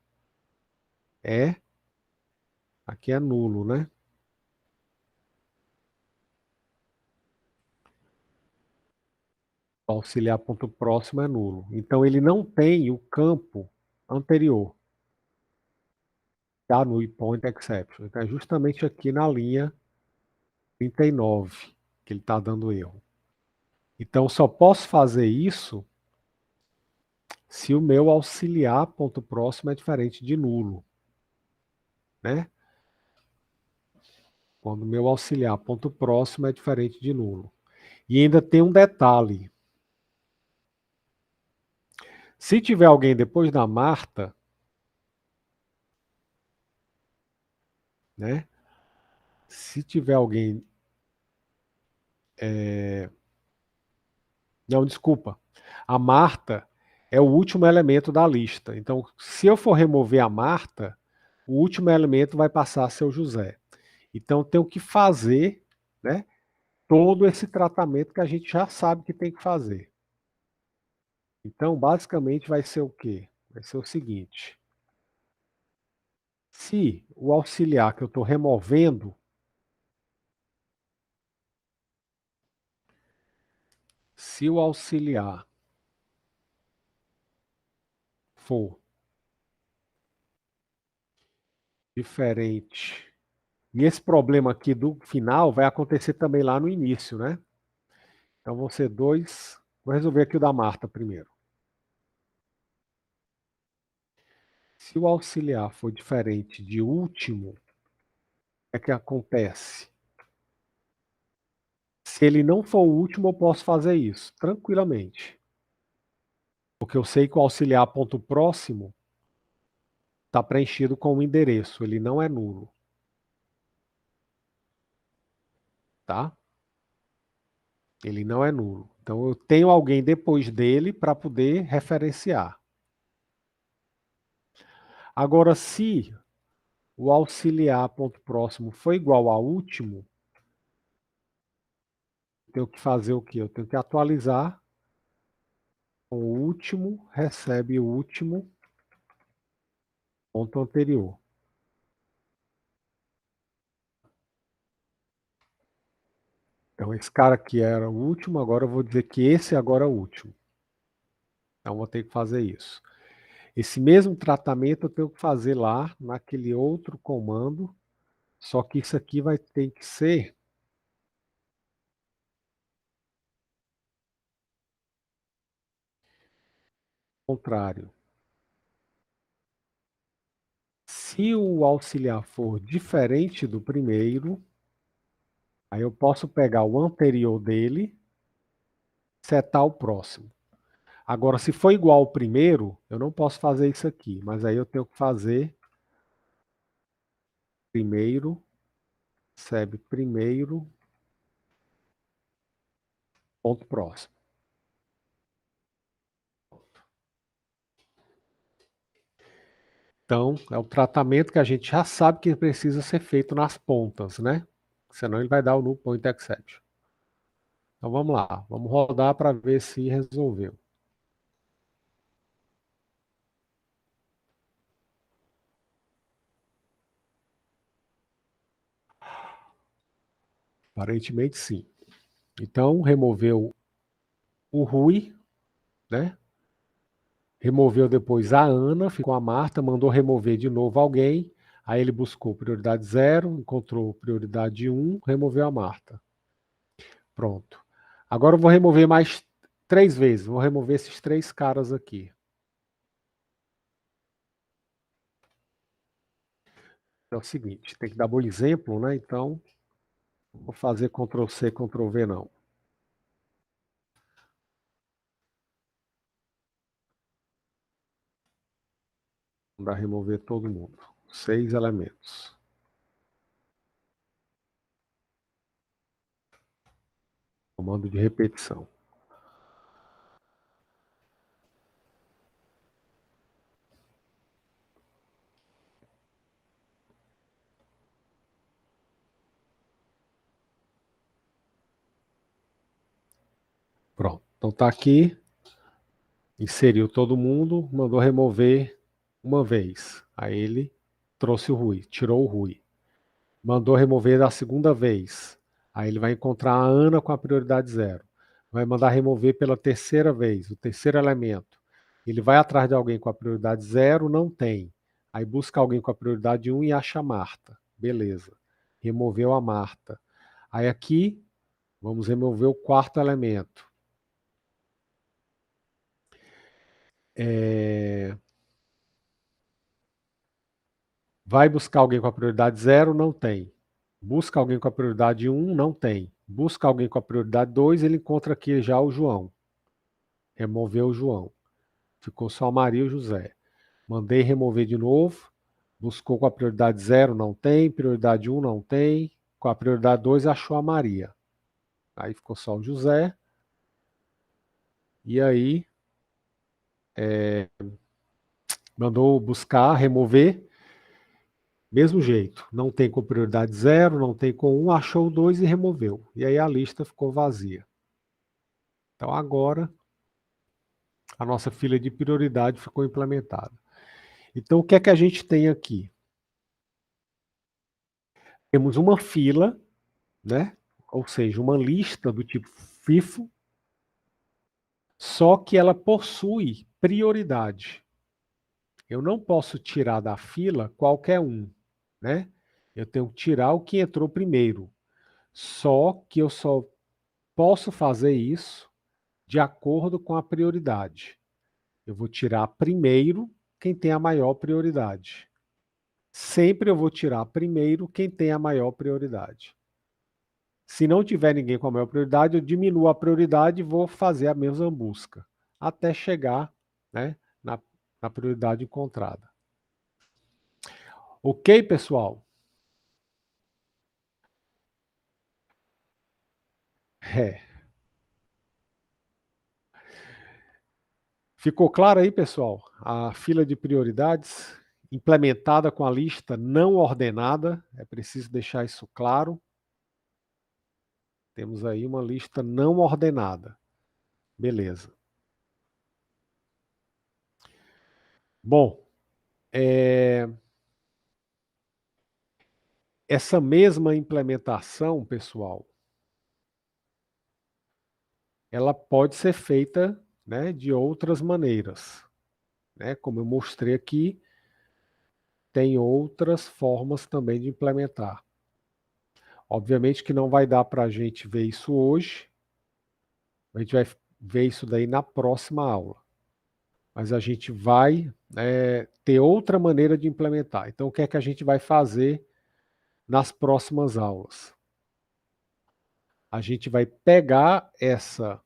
Aqui é nulo, né? O auxiliar ponto próximo é nulo. Então ele não tem o campo anterior. Tá no point exception. Então é justamente aqui na linha 39 que ele está dando erro. Então só posso fazer isso se o meu auxiliar ponto próximo é diferente de nulo, né? Quando o meu auxiliar ponto próximo é diferente de nulo. E ainda tem um detalhe. Se tiver alguém depois da Marta, né? Se tiver alguém. Não, desculpa. A Marta é o último elemento da lista. Então, se eu for remover a Marta, o último elemento vai passar a ser o José. Então, tenho que fazer, né, todo esse tratamento que a gente já sabe que tem que fazer. Então, basicamente, vai ser o quê? Vai ser o seguinte. Se o auxiliar que eu estou removendo, se o auxiliar for diferente, e esse problema aqui do final vai acontecer também lá no início, né? Então vão ser dois. Vou resolver aqui o da Marta primeiro. Se o auxiliar for diferente de último, o que é que acontece? Se ele não for o último, eu posso fazer isso tranquilamente. Porque eu sei que o auxiliar ponto próximo está preenchido com o endereço, ele não é nulo. tá? Ele não é nulo. Então, eu tenho alguém depois dele para poder referenciar. Agora, se o auxiliar ponto próximo for igual ao último, eu tenho que fazer o quê? Eu tenho que atualizar. O último recebe o último ponto anterior. Então, esse cara aqui era o último, agora eu vou dizer que esse agora é o último. Então, vou ter que fazer isso. Esse mesmo tratamento eu tenho que fazer lá naquele outro comando, só que isso aqui vai ter que ser contrário. Se o auxiliar for diferente do primeiro, aí eu posso pegar o anterior dele, setar o próximo. Agora, se for igual ao primeiro, eu não posso fazer isso aqui, mas aí eu tenho que fazer primeiro, recebe primeiro, ponto próximo. Então, é o tratamento que a gente já sabe que precisa ser feito nas pontas, né? Senão ele vai dar o null point exception. Então vamos lá, vamos rodar para ver se resolveu. Aparentemente sim. Então removeu o Rui, né? Removeu depois a Ana, ficou a Marta, mandou remover de novo alguém. Aí ele buscou prioridade 0, encontrou prioridade 1, removeu a Marta. Pronto. Agora eu vou remover mais 3 vezes. Vou remover esses 3 caras aqui. É o seguinte, tem que dar bom exemplo, né? Então, vou fazer Ctrl C, Ctrl V não. Vou dar remover todo mundo. 6 elementos. Comando de repetição. Pronto. Então tá aqui. Inseriu todo mundo, mandou remover uma vez. Aí ele trouxe o Rui, tirou o Rui. Mandou remover da segunda vez. Aí ele vai encontrar a Ana com a prioridade 0. Vai mandar remover pela terceira vez, o terceiro elemento. Ele vai atrás de alguém com a prioridade 0, não tem. Aí busca alguém com a prioridade 1 e acha a Marta. Beleza. Removeu a Marta. Aí aqui, vamos remover o quarto elemento. Vai buscar alguém com a prioridade 0, não tem. Busca alguém com a prioridade 1, não tem. Busca alguém com a prioridade 2, ele encontra aqui já o João. Removeu o João. Ficou só a Maria e o José. Mandei remover de novo. Buscou com a prioridade 0, não tem. Prioridade 1, não tem. Com a prioridade 2, achou a Maria. Aí ficou só o José. E aí, mandou buscar, remover. Mesmo jeito. Não tem com prioridade 0, não tem com 1, achou o 2 e removeu. E aí a lista ficou vazia. Então agora a nossa fila de prioridade ficou implementada. Então o que é que a gente tem aqui? Temos uma fila, né? Ou seja, uma lista do tipo FIFO, só que ela possui prioridade. Eu não posso tirar da fila qualquer um, né? Eu tenho que tirar o que entrou primeiro. Só que eu só posso fazer isso de acordo com a prioridade. Eu vou tirar primeiro quem tem a maior prioridade. Sempre eu vou tirar primeiro quem tem a maior prioridade. Se não tiver ninguém com a maior prioridade, eu diminuo a prioridade e vou fazer a mesma busca, até chegar, né, na prioridade encontrada. Ok, pessoal? É. Ficou claro aí, pessoal? A fila de prioridades implementada com a lista não ordenada, é preciso deixar isso claro. Temos aí uma lista não ordenada. Beleza. Bom, essa mesma implementação, pessoal, ela pode ser feita, né, de outras maneiras. Né? Como eu mostrei aqui, tem outras formas também de implementar. Obviamente que não vai dar para a gente ver isso hoje, a gente vai ver isso daí na próxima aula. Mas a gente vai ter outra maneira de implementar. Então, o que é que a gente vai fazer nas próximas aulas? A gente vai pegar essa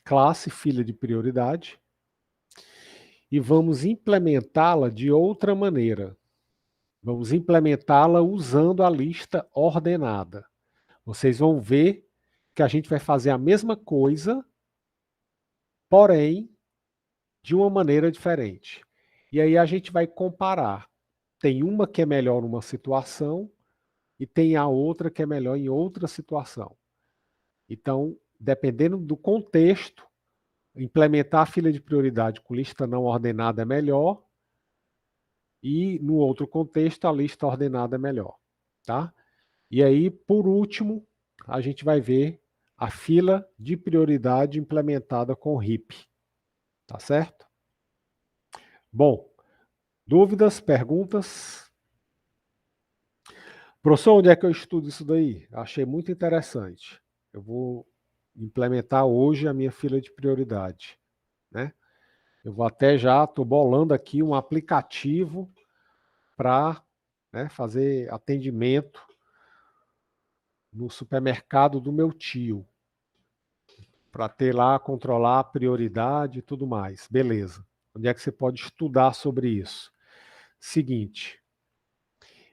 classe filha de prioridade e vamos implementá-la de outra maneira. Vamos implementá-la usando a lista ordenada. Vocês vão ver que a gente vai fazer a mesma coisa, porém de uma maneira diferente. E aí a gente vai comparar. Tem uma que é melhor numa situação e tem a outra que é melhor em outra situação. Então, dependendo do contexto, implementar a fila de prioridade com lista não ordenada é melhor e no outro contexto a lista ordenada é melhor, tá? E aí, por último, a gente vai ver a fila de prioridade implementada com RIP, tá certo? Bom, dúvidas, perguntas? Professor, onde é que eu estudo isso daí? Achei muito interessante. Eu vou implementar hoje a minha fila de prioridade, né? Eu vou até já, estou bolando aqui um aplicativo para fazer atendimento no supermercado do meu tio, para ter lá, controlar a prioridade e tudo mais. Beleza. Onde é que você pode estudar sobre isso? Seguinte,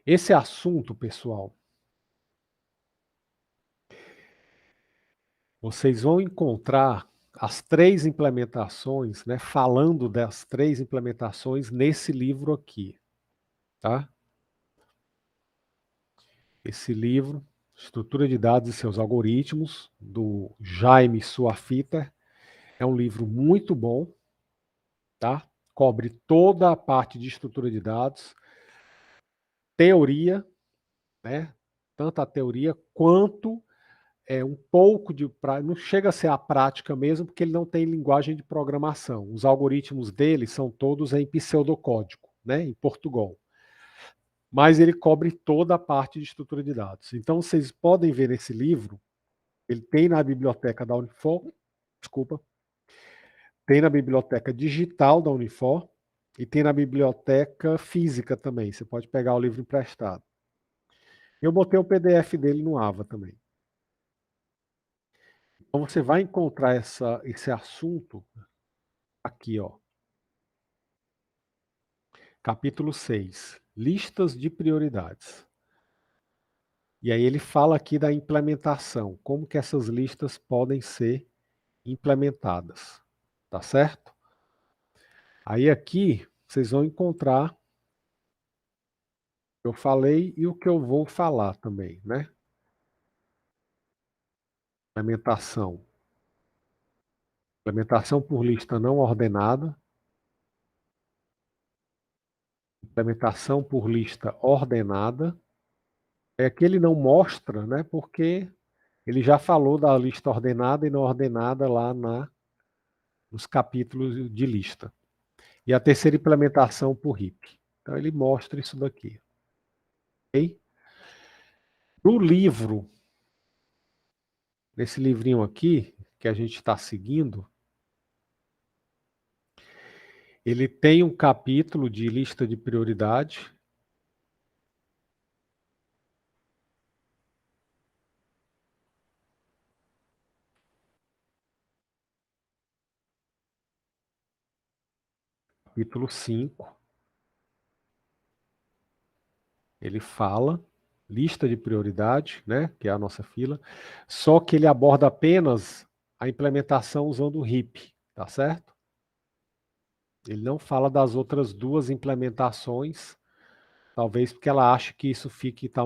esse assunto, pessoal, vocês vão encontrar as 3 implementações, né, falando das 3 implementações nesse livro aqui, tá? Esse livro, Estrutura de Dados e Seus Algoritmos, do Jaime Suafiter, é um livro muito bom, tá? Cobre toda a parte de estrutura de dados, teoria, né? Tanto a teoria quanto um pouco de não chega a ser a prática mesmo, porque ele não tem linguagem de programação. Os algoritmos dele são todos em pseudocódigo, né? Em Portugal. Mas ele cobre toda a parte de estrutura de dados. Então vocês podem ver nesse livro, ele tem na biblioteca da Unifor, desculpa, tem na biblioteca digital da Unifor e tem na biblioteca física também. Você pode pegar o livro emprestado. Eu botei o PDF dele no AVA também. Então você vai encontrar esse assunto aqui, ó. Capítulo 6, listas de prioridades. E aí ele fala aqui da implementação, como que essas listas podem ser implementadas, tá certo? Aí aqui vocês vão encontrar o que eu falei e o que eu vou falar também, né? Implementação. Implementação por lista não ordenada. Implementação por lista ordenada. É que ele não mostra, né? Porque ele já falou da lista ordenada e não ordenada lá nos capítulos de lista. E a terceira implementação por RIP. Então ele mostra isso daqui. Okay? No livro, nesse livrinho aqui, que a gente está seguindo, ele tem um capítulo de lista de prioridade. Capítulo 5. Ele fala lista de prioridade, né, que é a nossa fila, só que ele aborda apenas a implementação usando o HIP, tá certo? Ele não fala das outras duas implementações, talvez porque ela acha que isso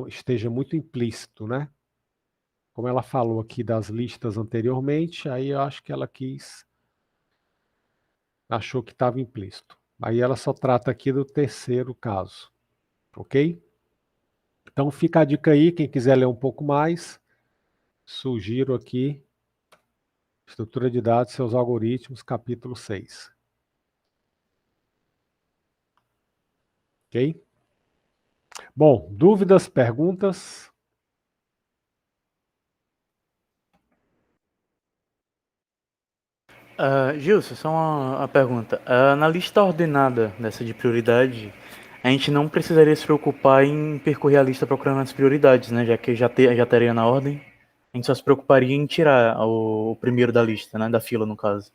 esteja muito implícito, né? Como ela falou aqui das listas anteriormente, aí eu acho que ela achou que estava implícito. Aí ela só trata aqui do terceiro caso, ok? Então fica a dica aí, quem quiser ler um pouco mais, sugiro aqui, Estrutura de Dados, Seus Algoritmos, capítulo 6. Ok? Bom, dúvidas, perguntas? Gilson, só uma pergunta. Na lista ordenada dessa de prioridade, a gente não precisaria se preocupar em percorrer a lista procurando as prioridades, né? Já que já teria na ordem. A gente só se preocuparia em tirar o primeiro da lista, né? Da fila, no caso.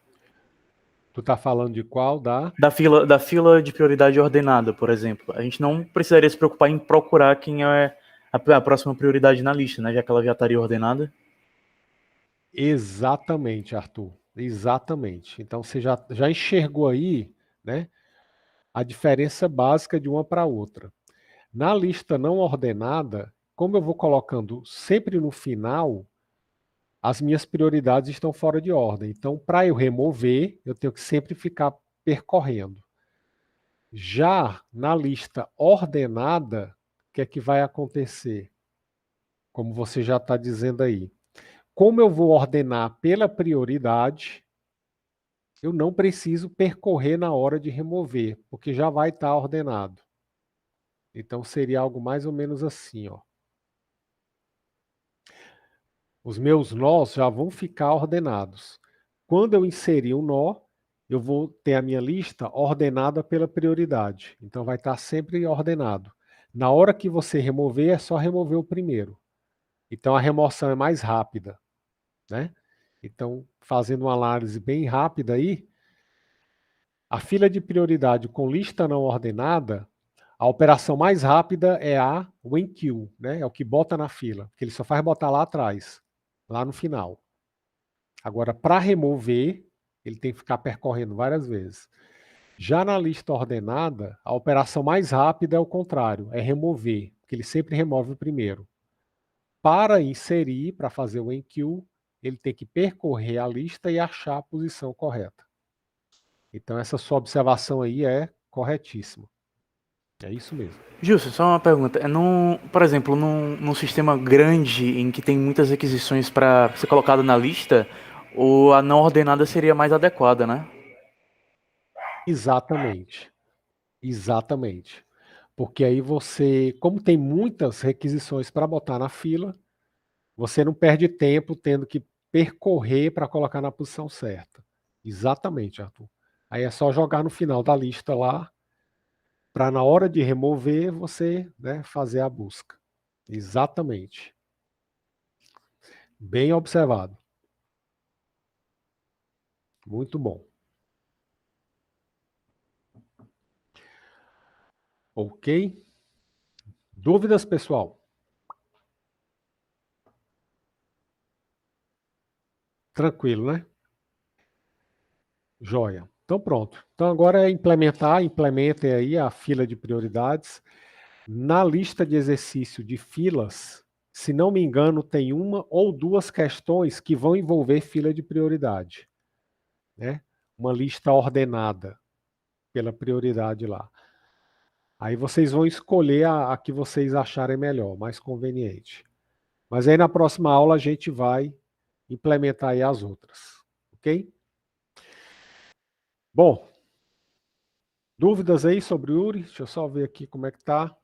Tu está falando de qual? Da fila de prioridade ordenada, por exemplo. A gente não precisaria se preocupar em procurar quem é a próxima prioridade na lista, né? Já que ela já estaria ordenada. Exatamente, Arthur. Exatamente. Então você já enxergou aí, né, a diferença básica de uma para outra. Na lista não ordenada, como eu vou colocando sempre no final, as minhas prioridades estão fora de ordem. Então, para eu remover, eu tenho que sempre ficar percorrendo. Já na lista ordenada, o que é que vai acontecer? Como você já está dizendo aí. Como eu vou ordenar pela prioridade, eu não preciso percorrer na hora de remover, porque já vai estar ordenado. Então seria algo mais ou menos assim, ó. Os meus nós já vão ficar ordenados. Quando eu inserir um nó, eu vou ter a minha lista ordenada pela prioridade. Então vai estar sempre ordenado. Na hora que você remover, é só remover o primeiro. Então a remoção é mais rápida, né? Então, fazendo uma análise bem rápida aí, a fila de prioridade com lista não ordenada, a operação mais rápida é a when queue, né? É o que bota na fila, que ele só faz botar lá atrás, lá no final. Agora, para remover, ele tem que ficar percorrendo várias vezes. Já na lista ordenada, a operação mais rápida é o contrário, é remover, porque ele sempre remove o primeiro. Para inserir, para fazer o enqueue, ele tem que percorrer a lista e achar a posição correta. Então, essa sua observação aí é corretíssima. É isso mesmo. Gilson, só uma pergunta. Por exemplo, num sistema grande em que tem muitas requisições para ser colocado na lista, ou a não ordenada seria mais adequada, né? Exatamente. Exatamente. Porque aí você, como tem muitas requisições para botar na fila, você não perde tempo tendo que percorrer para colocar na posição certa. Exatamente, Arthur. Aí é só jogar no final da lista lá, para na hora de remover você, né, fazer a busca. Exatamente. Bem observado. Muito bom. Ok? Dúvidas, pessoal? Tranquilo, né? Joia. Então pronto. Então agora é implementem aí a fila de prioridades. Na lista de exercício de filas, se não me engano, tem uma ou duas questões que vão envolver fila de prioridade, né? Uma lista ordenada pela prioridade lá. Aí vocês vão escolher a que vocês acharem melhor, mais conveniente. Mas aí na próxima aula a gente vai implementar aí as outras, ok? Bom, dúvidas aí sobre o Uri? Deixa eu só ver aqui como é que tá.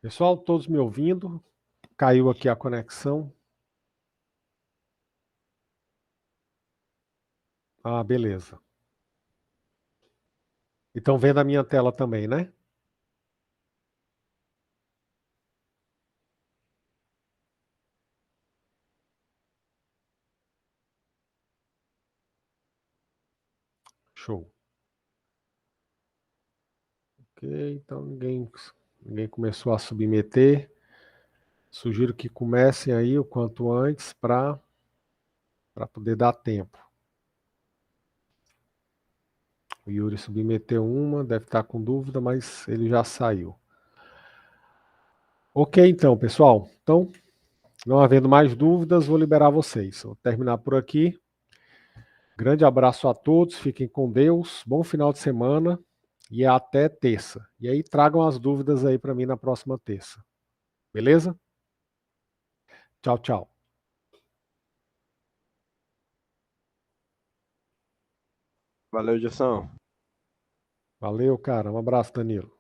Pessoal, todos me ouvindo? Caiu aqui a conexão. Ah, beleza. E estão vendo a minha tela também, né? Show. Ok, então ninguém começou a submeter. Sugiro que comecem aí o quanto antes para poder dar tempo. O Yuri submeteu uma, deve estar com dúvida, mas ele já saiu. Ok, então, pessoal. Então, não havendo mais dúvidas, vou liberar vocês. Vou terminar por aqui. Grande abraço a todos, fiquem com Deus, bom final de semana e até terça. E aí tragam as dúvidas aí para mim na próxima terça. Beleza? Tchau, tchau. Valeu, Gilson. Valeu, cara. Um abraço, Danilo.